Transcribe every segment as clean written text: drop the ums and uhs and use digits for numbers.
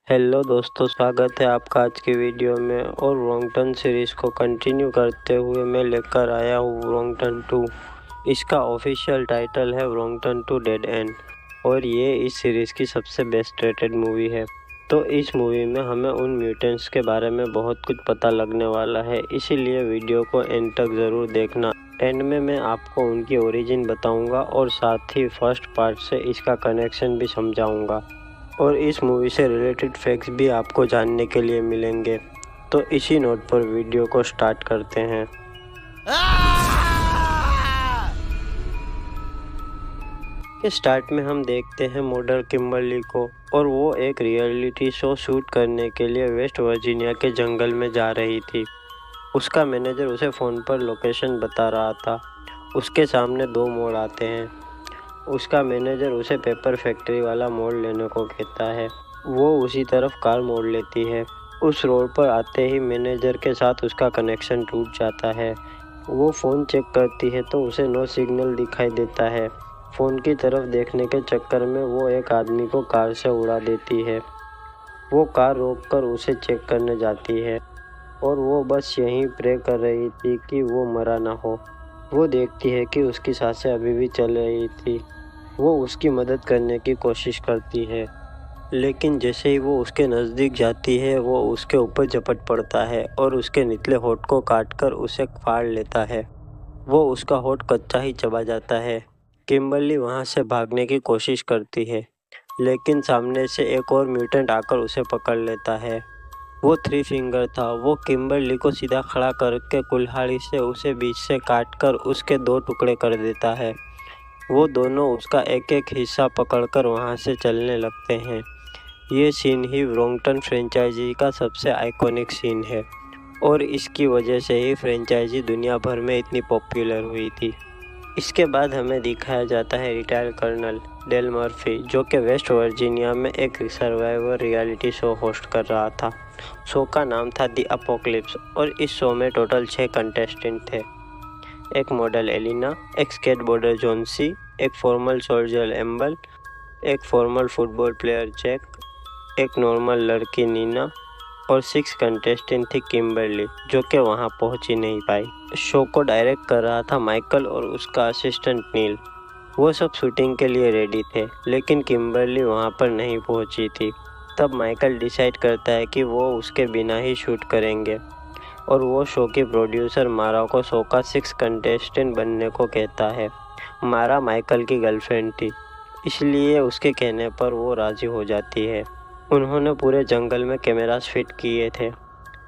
Hello दोस्तों, स्वागत है आपका आज की वीडियो में। और रॉन्ग टर्न सीरीज़ को कंटिन्यू करते हुए मैं लेकर आया हूँ रॉन्ग टर्न 2। इसका ऑफिशियल टाइटल है wrong turn two dead end और ये इस सीरीज़ की सबसे बेस्ट रेटेड मूवी है। तो इस मूवी में हमें उन म्यूटेंट्स के बारे में बहुत कुछ पता लगने वाला है, इसीलिए वीडियो को एंड तक ज़रूर देखना। एंड में मैं आपको उनकी ओरिजिन बताऊंगा और साथ ही फर्स्ट पार्ट से इसका कनेक्शन भी समझाऊंगा और इस मूवी से रिलेटेड फैक्ट्स भी आपको जानने के लिए मिलेंगे। तो इसी नोट पर वीडियो को स्टार्ट करते हैं। के स्टार्ट में हम देखते हैं मॉडल किम्बरली को और वो एक रियलिटी शो शूट करने के लिए वेस्ट वर्जीनिया के जंगल में जा रही थी। उसका मैनेजर उसे फ़ोन पर लोकेशन बता रहा था। उसके सामने दो मोड़ आते हैं। उसका मैनेजर उसे पेपर फैक्ट्री वाला मोड़ लेने को कहता है। वो उसी तरफ कार मोड़ लेती है। उस रोड पर आते ही मैनेजर के साथ उसका कनेक्शन टूट जाता है। वो फ़ोन चेक करती है तो उसे नो सिग्नल दिखाई देता है। फ़ोन की तरफ देखने के चक्कर में वो एक आदमी को कार से उड़ा देती है। वो कार रोककर उसे चेक करने जाती है और वो बस यहीं प्रे कर रही थी कि वो मरा ना हो। वो देखती है कि उसकी सांसें अभी भी चल रही थी। वो उसकी मदद करने की कोशिश करती है, लेकिन जैसे ही वो उसके नज़दीक जाती है वो उसके ऊपर झपट पड़ता है और उसके निचले होठ को काटकर उसे फाड़ लेता है। वो उसका होठ कच्चा ही चबा जाता है। किम्बरली वहाँ से भागने की कोशिश करती है, लेकिन सामने से एक और म्यूटेंट आकर उसे पकड़ लेता है। वो थ्री फिंगर था। वो किम्बरली को सीधा खड़ा करके कुल्हाड़ी से उसे बीच से काटकर उसके दो टुकड़े कर देता है। वो दोनों उसका एक एक हिस्सा पकड़कर वहाँ से चलने लगते हैं। ये सीन ही रॉन्ग टर्न फ्रेंचाइजी का सबसे आइकॉनिक सीन है और इसकी वजह से ही फ्रेंचाइजी दुनिया भर में इतनी पॉपुलर हुई थी। इसके बाद हमें दिखाया जाता है रिटायर्ड कर्नल डेल मर्फी, जो कि वेस्ट वर्जीनिया में एक सर्वाइवर रियलिटी शो होस्ट कर रहा था। शो का नाम था द अपोकलिप्स और इस शो में टोटल 6 कंटेस्टेंट थे। एक मॉडल एलिना, एक स्केटबोर्डर जॉन्सी, एक फॉर्मल सोल्जर एम्बल, एक फॉर्मल फुटबॉल प्लेयर जैक, एक नॉर्मल लड़की नीना और 6 कंटेस्टेंट थी किम्बरली, जो कि वहां पहुंच ही नहीं पाई। शो को डायरेक्ट कर रहा था माइकल और उसका असिस्टेंट नील। वो सब शूटिंग के लिए रेडी थे, लेकिन किम्बरली वहां पर नहीं पहुंची थी। तब माइकल डिसाइड करता है कि वो उसके बिना ही शूट करेंगे और वो शो की प्रोड्यूसर मारा को शो का 6 कंटेस्टेंट बनने को कहता है। मारा माइकल की गर्लफ्रेंड थी, इसलिए उसके कहने पर वो राज़ी हो जाती है। उन्होंने पूरे जंगल में कैमरास फिट किए थे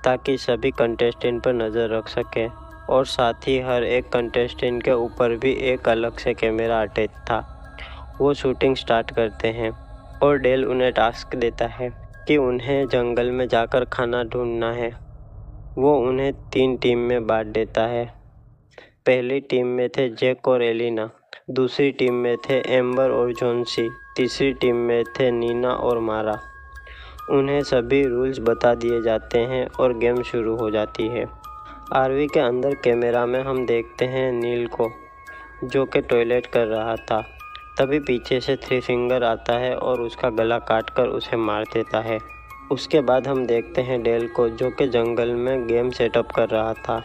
ताकि सभी कंटेस्टेंट पर नज़र रख सकें और साथ ही हर एक कंटेस्टेंट के ऊपर भी एक अलग से कैमरा अटैच था। वो शूटिंग स्टार्ट करते हैं और डेल उन्हें टास्क देता है कि उन्हें जंगल में जाकर खाना ढूंढना है। वो उन्हें 3 टीम में बांट देता है। पहली टीम में थे जैक और एलिना, दूसरी टीम में थे एम्बर और जॉन्सी, तीसरी टीम में थे नीना और मारा। उन्हें सभी रूल्स बता दिए जाते हैं और गेम शुरू हो जाती है। आरवी के अंदर कैमरा में हम देखते हैं नील को, जो कि टॉयलेट कर रहा था। तभी पीछे से थ्री फिंगर आता है और उसका गला काटकर उसे मार देता है। उसके बाद हम देखते हैं डेल को, जो कि जंगल में गेम सेटअप कर रहा था।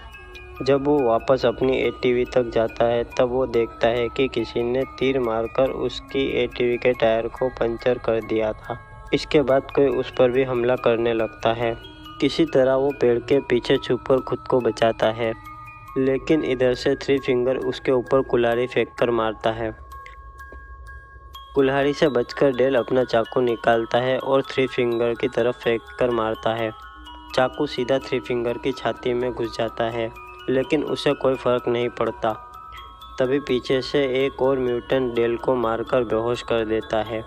जब वो वापस अपनी एटीवी तक जाता है तब वो देखता है कि किसी ने तीर मारकर उसकी एटीवी के टायर को पंचर कर दिया था। इसके बाद कोई उस पर भी हमला करने लगता है। किसी तरह वो पेड़ के पीछे छुपकर खुद को बचाता है, लेकिन इधर से थ्री फिंगर उसके ऊपर कुल्हाड़ी फेंककर मारता है। कुल्हाड़ी से बचकर डेल अपना चाकू निकालता है और थ्री फिंगर की तरफ फेंककर मारता है। चाकू सीधा थ्री फिंगर की छाती में घुस जाता है, लेकिन उसे कोई फर्क नहीं पड़ता। तभी पीछे से एक और म्यूटेंट डेल को मारकर बेहोश कर देता है।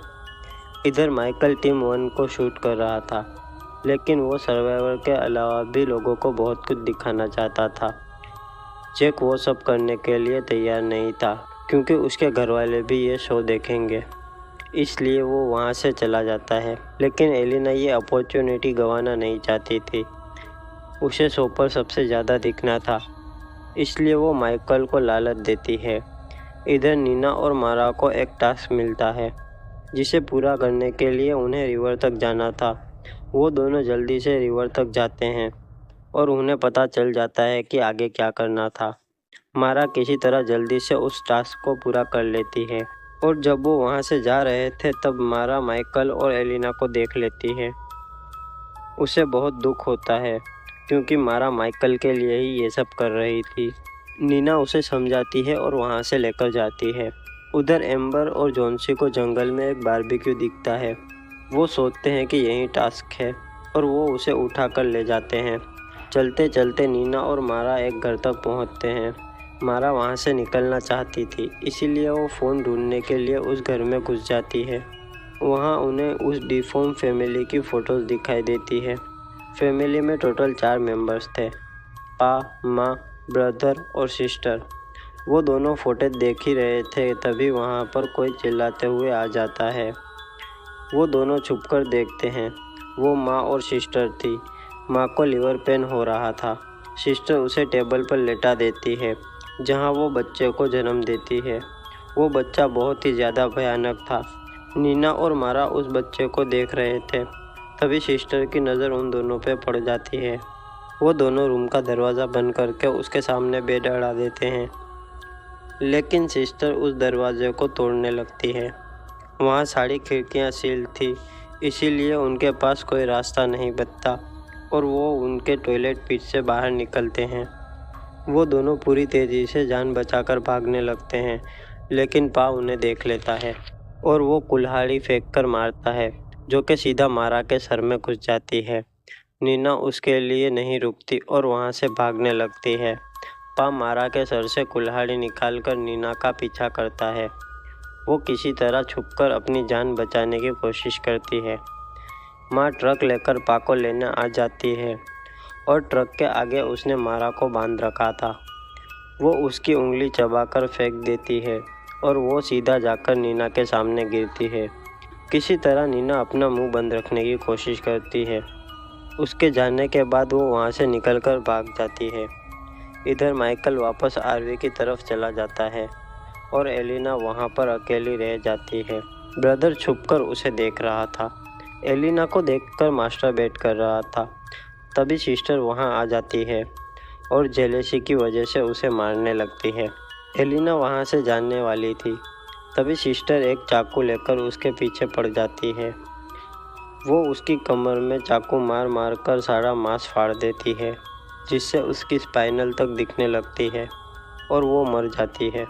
इधर माइकल टीम 1 को शूट कर रहा था, लेकिन वो सर्वाइवर के अलावा भी लोगों को बहुत कुछ दिखाना चाहता था। जैक वो सब करने के लिए तैयार नहीं था, क्योंकि उसके घरवाले भी ये शो देखेंगे, इसलिए वो वहाँ से चला जाता है। लेकिन एलिना ये अपॉर्चुनिटी गंवाना नहीं चाहती थी। उसे शो पर सबसे ज़्यादा दिखना था, इसलिए वो माइकल को लालच देती है। इधर नीना और मारा को एक टास्क मिलता है, जिसे पूरा करने के लिए उन्हें रिवर तक जाना था वो दोनों जल्दी से रिवर तक जाते हैं और उन्हें पता चल जाता है कि आगे क्या करना था। मारा किसी तरह जल्दी से उस टास्क को पूरा कर लेती है और जब वो वहाँ से जा रहे थे तब मारा माइकल और एलिना को देख लेती है। उसे बहुत दुख होता है क्योंकि मारा माइकल के लिए ही ये सब कर रही थी। नीना उसे समझाती है और वहाँ से लेकर जाती है। उधर एम्बर और जॉन्सी को जंगल में एक बारबेक्यू दिखता है। वो सोचते हैं कि यही टास्क है और वो उसे उठा कर ले जाते हैं। चलते चलते नीना और मारा एक घर तक पहुँचते हैं। मारा वहाँ से निकलना चाहती थी, इसीलिए वो फ़ोन ढूंढने के लिए उस घर में घुस जाती है। वहाँ उन्हें उस डिफॉर्म फैमिली की फ़ोटोज़ दिखाई देती है। फैमिली में टोटल 4 मेंबर्स थे, पा, माँ, ब्रदर और सिस्टर। वो दोनों फोटो देख ही रहे थे तभी वहाँ पर कोई चिल्लाते हुए आ जाता है। वो दोनों छुपकर देखते हैं। वो माँ और सिस्टर थी। माँ को लिवर पेन हो रहा था। सिस्टर उसे टेबल पर लेटा देती है जहाँ वो बच्चे को जन्म देती है। वो बच्चा बहुत ही ज़्यादा भयानक था। नीना और मारा उस बच्चे को देख रहे थे तभी सिस्टर की नज़र उन दोनों पे पड़ जाती है। वो दोनों रूम का दरवाज़ा बंद करके उसके सामने बेड अड़ा देते हैं, लेकिन सिस्टर उस दरवाजे को तोड़ने लगती है। वहाँ सारी खिड़कियाँ सील थी, इसीलिए उनके पास कोई रास्ता नहीं बचता और वो उनके टॉयलेट पिट से बाहर निकलते हैं। वो दोनों पूरी तेज़ी से जान बचाकर भागने लगते हैं, लेकिन पा उन्हें देख लेता है और वो कुल्हाड़ी फेंक कर मारता है जो कि सीधा मारा के सर में घुस जाती है। नीना उसके लिए नहीं रुकती और वहाँ से भागने लगती है। पा मारा के सर से कुल्हाड़ी निकालकर नीना का पीछा करता है। वो किसी तरह छुपकर अपनी जान बचाने की कोशिश करती है। माँ ट्रक लेकर पा को लेने आ जाती है और ट्रक के आगे उसने मारा को बांध रखा था। वो उसकी उंगली चबाकर फेंक देती है और वो सीधा जाकर नीना के सामने गिरती है। किसी तरह नीना अपना मुंह बंद रखने की कोशिश करती है। उसके जाने के बाद वो वहाँ से निकलकर भाग जाती है। इधर माइकल वापस आरवी की तरफ चला जाता है और एलिना वहाँ पर अकेली रह जाती है। ब्रदर छुपकर उसे देख रहा था। एलिना को देखकर मास्टरबेट कर रहा था। तभी सिस्टर वहाँ आ जाती है और जेलेसी की वजह से उसे मारने लगती है। एलिना वहाँ से जाने वाली थी, तभी सिस्टर एक चाकू लेकर उसके पीछे पड़ जाती है। वो उसकी कमर में चाकू मार मार कर सारा मांस फाड़ देती है, जिससे उसकी स्पाइनल तक दिखने लगती है और वो मर जाती है।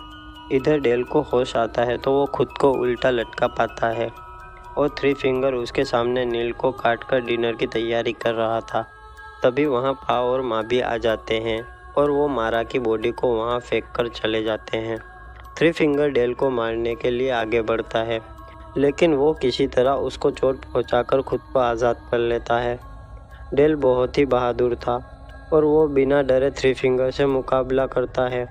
इधर डेल को होश आता है तो वो खुद को उल्टा लटका पाता है और थ्री फिंगर उसके सामने नील को काटकर डिनर की तैयारी कर रहा था। तभी वहाँ पा और माँ भी आ जाते हैं और वो मारा की बॉडी को वहाँ फेंक कर चले जाते हैं। थ्री फिंगर डेल को मारने के लिए आगे बढ़ता है, लेकिन वो किसी तरह उसको चोट पहुंचाकर खुद को आज़ाद कर लेता है। डेल बहुत ही बहादुर था और वो बिना डरे थ्री फिंगर से मुकाबला करता है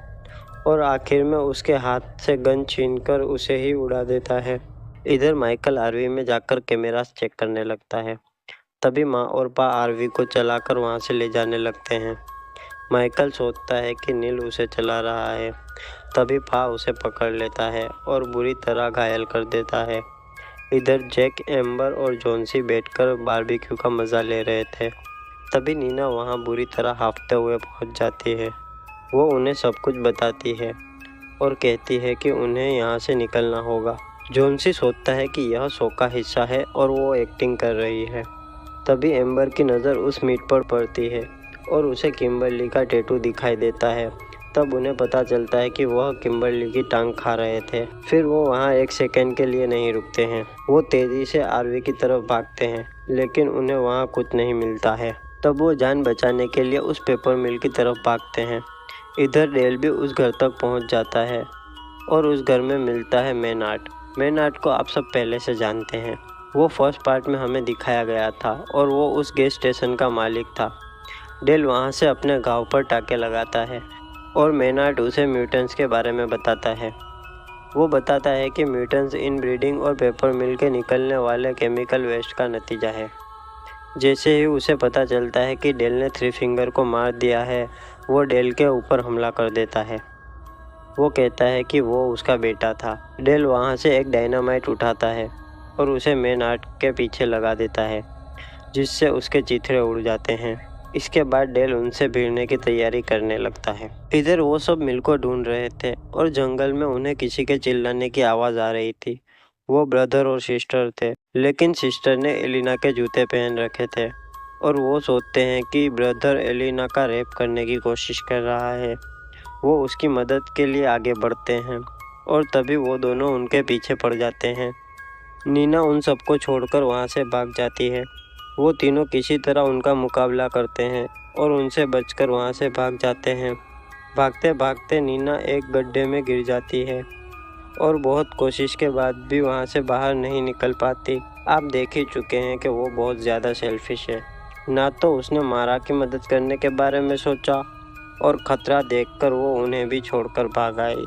और आखिर में उसके हाथ से गन छीनकर उसे ही उड़ा देता है। इधर माइकल आरवी में जाकर कैमरास चेक करने लगता है। तभी माँ और पा आरवी को चलाकर वहाँ से ले जाने लगते हैं। माइकल सोचता है कि नील उसे चला रहा है, तभी पा उसे पकड़ लेता है और बुरी तरह घायल कर देता है। इधर जैक, एम्बर और जॉन्सी बैठकर बारबेक्यू का मज़ा ले रहे थे। तभी नीना वहाँ बुरी तरह हांफते हुए पहुँच जाती है। वो उन्हें सब कुछ बताती है और कहती है कि उन्हें यहाँ से निकलना होगा। जॉन्सी सोचता है कि यह शो का हिस्सा है और वो एक्टिंग कर रही है। तभी एम्बर की नज़र उस मीट पर पड़ती है और उसे किम्बरली का टैटू दिखाई देता है। तब उन्हें पता चलता है कि वह किम्बरली की टांग खा रहे थे। फिर वो वहाँ एक सेकेंड के लिए नहीं रुकते हैं। वो तेज़ी से आरवी की तरफ भागते हैं, लेकिन उन्हें वहाँ कुछ नहीं मिलता है। तब वो जान बचाने के लिए उस पेपर मिल की तरफ भागते हैं। इधर डेल भी उस घर तक पहुँच जाता है और उस घर में मिलता है मैनार्ड। मैनार्ड को आप सब पहले से जानते हैं। वो फर्स्ट पार्ट में हमें दिखाया गया था और वो उस गैस स्टेशन का मालिक था। डेल वहाँ से अपने घाव पर टाँके लगाता है और मैनार्ड उसे म्यूटेंट्स के बारे में बताता है। वो बताता है कि म्यूटेंट्स इनब्रीडिंग और पेपर मिल के निकलने वाले केमिकल वेस्ट का नतीजा है। जैसे ही उसे पता चलता है कि डेल ने थ्री फिंगर को मार दिया है, वो डेल के ऊपर हमला कर देता है। वो कहता है कि वो उसका बेटा था। डेल वहाँ से एक डायनामाइट उठाता है और उसे मैनार्ड के पीछे लगा देता है, जिससे उसके चीथड़े उड़ जाते हैं। इसके बाद डेल उनसे भिड़ने की तैयारी करने लगता है। इधर वो सब मिल को ढूंढ रहे थे और जंगल में उन्हें किसी के चिल्लाने की आवाज़ आ रही थी। वो ब्रदर और सिस्टर थे, लेकिन सिस्टर ने एलिना के जूते पहन रखे थे और वो सोचते हैं कि ब्रदर एलिना का रेप करने की कोशिश कर रहा है। वो उसकी मदद के लिए आगे बढ़ते हैं और तभी वो दोनों उनके पीछे पड़ जाते हैं। नीना उन सबको छोड़कर वहाँ से भाग जाती है। वो तीनों किसी तरह उनका मुकाबला करते हैं और उनसे बचकर वहाँ से भाग जाते हैं। भागते भागते नीना एक गड्ढे में गिर जाती है और बहुत कोशिश के बाद भी वहाँ से बाहर नहीं निकल पाती। आप देख ही चुके हैं कि वो बहुत ज़्यादा सेल्फिश है। ना तो उसने मारा की मदद करने के बारे में सोचा और ख़तरा देखकर वो उन्हें भी छोड़कर भाग आई।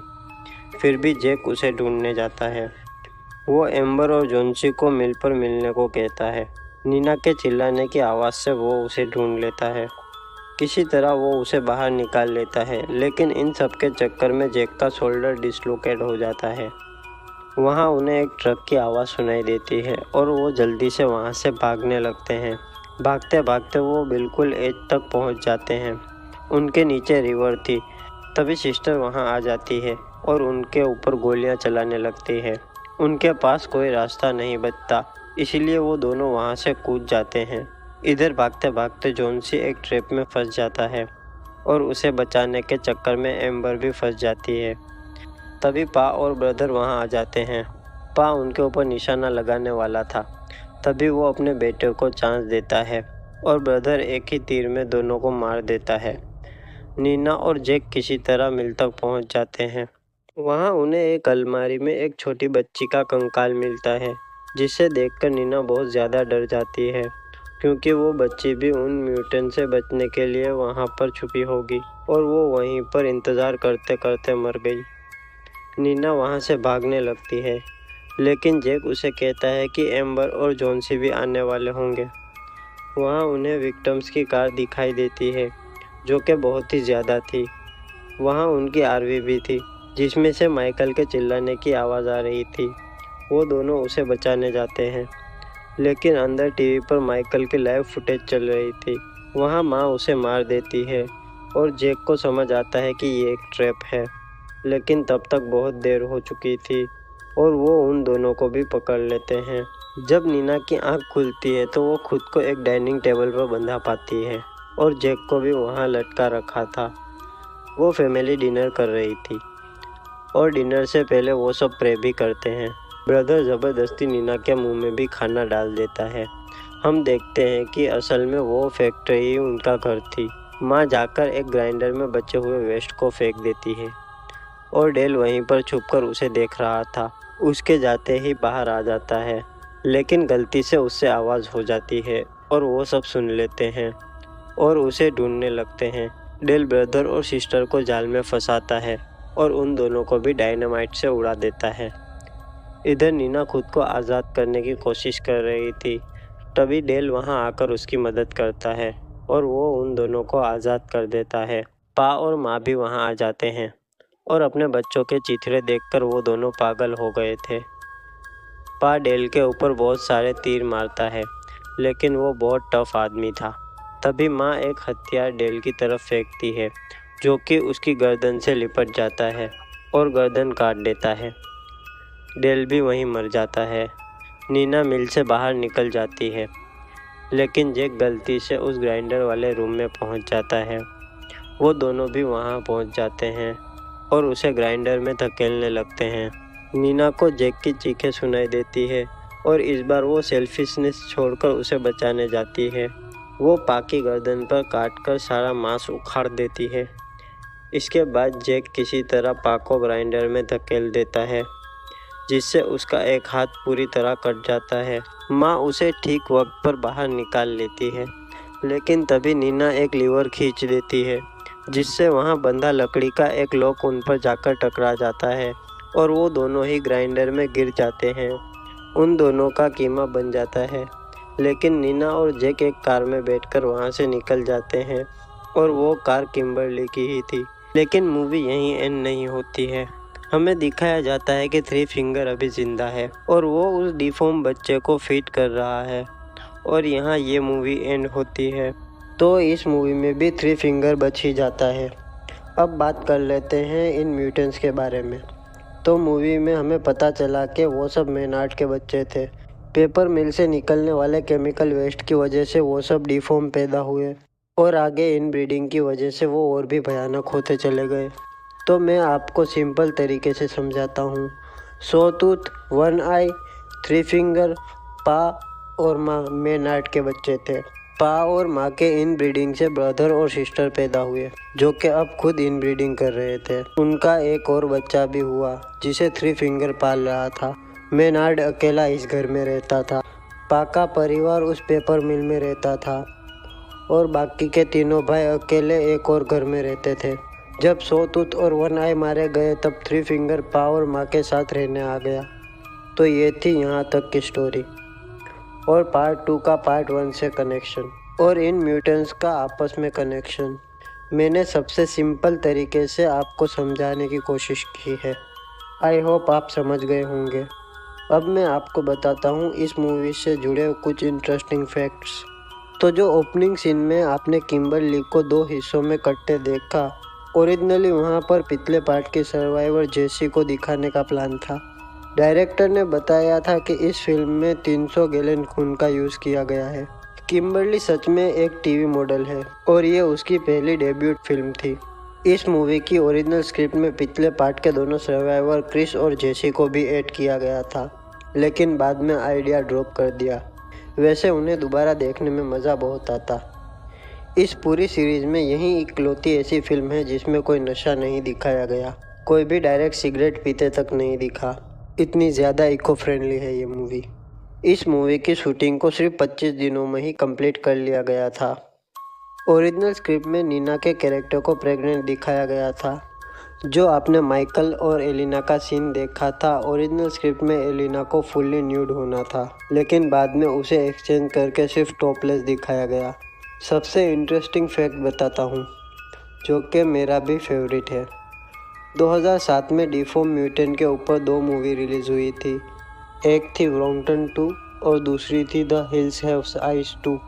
फिर भी जैक उसे ढूंढने जाता है। वो एम्बर और जोन्सी को मिल पर मिलने को कहता है। नीना के चिल्लाने की आवाज़ से वो उसे ढूंढ लेता है। किसी तरह वो उसे बाहर निकाल लेता है, लेकिन इन सब के चक्कर में जैक का शोल्डर डिसलोकेट हो जाता है। वहाँ उन्हें एक ट्रक की आवाज़ सुनाई देती है और वो जल्दी से वहाँ से भागने लगते हैं। भागते भागते वो बिल्कुल एज तक पहुँच जाते हैं। उनके नीचे रिवर थी। तभी सिस्टर वहाँ आ जाती है और उनके ऊपर गोलियाँ चलाने लगती है। उनके पास कोई रास्ता नहीं बचता, इसलिए वो दोनों वहाँ से कूद जाते हैं। इधर भागते भागते जोन्सी एक ट्रैप में फंस जाता है और उसे बचाने के चक्कर में एम्बर भी फंस जाती है। तभी पा और ब्रदर वहाँ आ जाते हैं। पा उनके ऊपर निशाना लगाने वाला था। तभी वो अपने बेटे को चांस देता है और ब्रदर एक ही तीर में दोनों को मार देता है। नीना और जैक किसी तरह मिल तक पहुँच जाते हैं। वहाँ उन्हें एक अलमारी में एक छोटी बच्ची का कंकाल मिलता है, जिसे देखकर नीना बहुत ज़्यादा डर जाती है, क्योंकि वो बच्ची भी उन म्यूटेंट से बचने के लिए वहाँ पर छुपी होगी और वो वहीं पर इंतज़ार करते करते मर गई। नीना वहाँ से भागने लगती है, लेकिन जैक उसे कहता है कि एम्बर और जॉन्सी भी आने वाले होंगे। वहाँ उन्हें विक्टिम्स की कार दिखाई देती है, जो कि बहुत ही ज़्यादा थी। वहाँ उनकी आरवी भी थी, जिसमें से माइकल के चिल्लाने की आवाज़ आ रही थी। वो दोनों उसे बचाने जाते हैं, लेकिन अंदर टीवी पर माइकल की लाइव फुटेज चल रही थी। वहाँ माँ उसे मार देती है और जैक को समझ आता है कि ये एक ट्रैप है, लेकिन तब तक बहुत देर हो चुकी थी और वो उन दोनों को भी पकड़ लेते हैं। जब नीना की आँख खुलती है तो वो खुद को एक डाइनिंग टेबल पर बंधा पाती है और जैक को भी वहाँ लटका रखा था। वो फैमिली डिनर कर रही थी और डिनर से पहले वो सब प्रे भी करते हैं। ब्रदर ज़बरदस्ती नीना के मुंह में भी खाना डाल देता है। हम देखते हैं कि असल में वो फैक्ट्री ही उनका घर थी। माँ जाकर एक ग्राइंडर में बचे हुए वेस्ट को फेंक देती है और डेल वहीं पर छुपकर उसे देख रहा था। उसके जाते ही बाहर आ जाता है, लेकिन गलती से उससे आवाज़ हो जाती है और वो सब सुन लेते हैं और उसे ढूंढने लगते हैं। डेल ब्रदर और सिस्टर को जाल में फंसाता है और उन दोनों को भी डायनामाइट से उड़ा देता है। इधर नीना खुद को आज़ाद करने की कोशिश कर रही थी। तभी डेल वहां आकर उसकी मदद करता है और वो उन दोनों को आज़ाद कर देता है। पा और माँ भी वहां आ जाते हैं और अपने बच्चों के चिथड़े देखकर वो दोनों पागल हो गए थे। पा डेल के ऊपर बहुत सारे तीर मारता है, लेकिन वो बहुत टफ आदमी था। तभी माँ एक हथियार डेल की तरफ फेंकती है, जो कि उसकी गर्दन से लिपट जाता है और गर्दन काट देता है। डेल भी वहीं मर जाता है। नीना मिल से बाहर निकल जाती है, लेकिन जैक गलती से उस ग्राइंडर वाले रूम में पहुंच जाता है। वो दोनों भी वहां पहुंच जाते हैं और उसे ग्राइंडर में धकेलने लगते हैं। नीना को जैक की चीखें सुनाई देती है और इस बार वो सेल्फिशनेस छोड़कर उसे बचाने जाती है। वो पा की गर्दन पर काटकर सारा मांस उखाड़ देती है। इसके बाद जैक किसी तरह पा को ग्राइंडर में धकेल देता है, जिससे उसका एक हाथ पूरी तरह कट जाता है। माँ उसे ठीक वक्त पर बाहर निकाल लेती है, लेकिन तभी नीना एक लीवर खींच देती है, जिससे वहाँ बंधा लकड़ी का एक लॉक उन पर जाकर टकरा जाता है और वो दोनों ही ग्राइंडर में गिर जाते हैं। उन दोनों का कीमा बन जाता है, लेकिन नीना और जैक एक कार में बैठकर वहाँ से निकल जाते हैं और वो कार किम्बरली की ही थी। लेकिन मूवी यहीं एंड नहीं होती है। हमें दिखाया जाता है कि थ्री फिंगर अभी ज़िंदा है और वो उस डिफॉर्म बच्चे को फीड कर रहा है और यहाँ ये मूवी एंड होती है। तो इस मूवी में भी थ्री फिंगर बच ही जाता है। अब बात कर लेते हैं इन म्यूटेंट्स के बारे में। तो मूवी में हमें पता चला कि वो सब मेनार्ड के बच्चे थे। पेपर मिल से निकलने वाले केमिकल वेस्ट की वजह से वो सब डिफॉर्म पैदा हुए और आगे इन ब्रीडिंग की वजह से वो और भी भयानक होते चले गए। तो मैं आपको सिंपल तरीके से समझाता हूँ। सॉटूथ, वन आई, थ्री फिंगर, पा और माँ मेनार्ड के बच्चे थे। पा और माँ के इन ब्रीडिंग से ब्रदर और सिस्टर पैदा हुए जो कि अब खुद इन ब्रीडिंग कर रहे थे। उनका एक और बच्चा भी हुआ जिसे थ्री फिंगर पाल रहा था। मेनार्ड अकेला इस घर में रहता था। पा का परिवार उस पेपर मिल में रहता था और बाकी के तीनों भाई अकेले एक और घर में रहते थे। जब सॉटूथ और वन आई मारे गए तब थ्री फिंगर पा और माँ के साथ रहने आ गया। तो ये थी यहाँ तक की स्टोरी और पार्ट 2 का पार्ट 1 से कनेक्शन और इन म्यूटेंट्स का आपस में कनेक्शन मैंने सबसे सिंपल तरीके से आपको समझाने की कोशिश की है। आई होप आप समझ गए होंगे। अब मैं आपको बताता हूँ इस मूवी से जुड़े कुछ इंटरेस्टिंग फैक्ट्स। तो जो ओपनिंग सीन में आपने किम्बरली को 2 हिस्सों में कटते देखा, ओरिजिनली वहाँ पर पिछले पार्ट के सर्वाइवर जेसी को दिखाने का प्लान था। डायरेक्टर ने बताया था कि इस फिल्म में 300 गैलन खून का यूज़ किया गया है। किम्बरली सच में एक टीवी मॉडल है और ये उसकी पहली डेब्यूट फिल्म थी। इस मूवी की ओरिजिनल स्क्रिप्ट में पिछले पार्ट के दोनों सर्वाइवर क्रिस और जेसी को भी ऐड किया गया था, लेकिन बाद में आइडिया ड्रॉप कर दिया। वैसे उन्हें दोबारा देखने में मज़ा बहुत आता। इस पूरी सीरीज़ में यही इकलौती ऐसी फिल्म है जिसमें कोई नशा नहीं दिखाया गया। कोई भी डायरेक्ट सिगरेट पीते तक नहीं दिखा। इतनी ज़्यादा इको फ्रेंडली है ये मूवी। इस मूवी की शूटिंग को सिर्फ 25 दिनों में ही कंप्लीट कर लिया गया था। ओरिजिनल स्क्रिप्ट में नीना के कैरेक्टर को प्रेग्नेंट दिखाया गया था। जो आपने माइकल और एलिना का सीन देखा था, ओरिजिनल स्क्रिप्ट में एलिना को फुल्ली न्यूड होना था, लेकिन बाद में उसे एक्सचेंज करके सिर्फ टॉपलेस दिखाया गया। सबसे इंटरेस्टिंग फैक्ट बताता हूँ जो कि मेरा भी फेवरेट है। 2007 में डिफॉर्म म्यूटेंट के ऊपर 2 मूवी रिलीज़ हुई थी। एक थी व्रॉन्गटन 2 और दूसरी थी द हिल्स हैव आइज 2।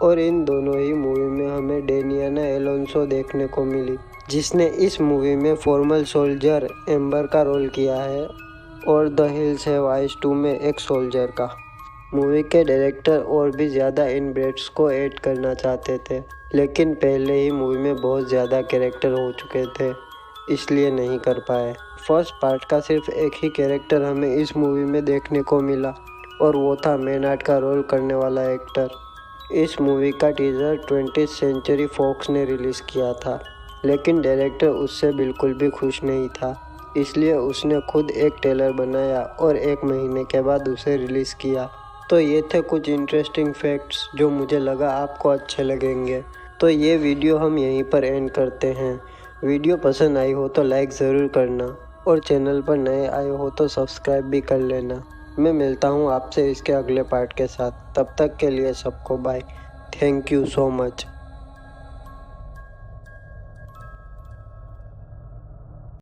और इन दोनों ही मूवी में हमें डेनियाना एलोंसो देखने को मिली, जिसने इस मूवी में फॉर्मल सोल्जर एम्बर का रोल किया है और द हिल्स हैव आइज 2 में एक सोल्जर का। मूवी के डायरेक्टर और भी ज़्यादा इनब्रेड्स को ऐड करना चाहते थे, लेकिन पहले ही मूवी में बहुत ज़्यादा कैरेक्टर हो चुके थे, इसलिए नहीं कर पाए। फर्स्ट पार्ट का सिर्फ एक ही कैरेक्टर हमें इस मूवी में देखने को मिला और वो था मेनार्ड का रोल करने वाला एक्टर। इस मूवी का टीज़र 20th सेंचुरी फॉक्स ने रिलीज़ किया था, लेकिन डायरेक्टर उससे बिल्कुल भी खुश नहीं था, इसलिए उसने खुद एक ट्रेलर बनाया और 1 महीने के बाद उसे रिलीज़ किया। तो ये थे कुछ इंटरेस्टिंग फैक्ट्स जो मुझे लगा आपको अच्छे लगेंगे। तो ये वीडियो हम यहीं पर एंड करते हैं। वीडियो पसंद आई हो तो लाइक ज़रूर करना और चैनल पर नए आए हो तो सब्सक्राइब भी कर लेना। मैं मिलता हूँ आपसे इसके अगले पार्ट के साथ। तब तक के लिए सबको bye. Thank you so much.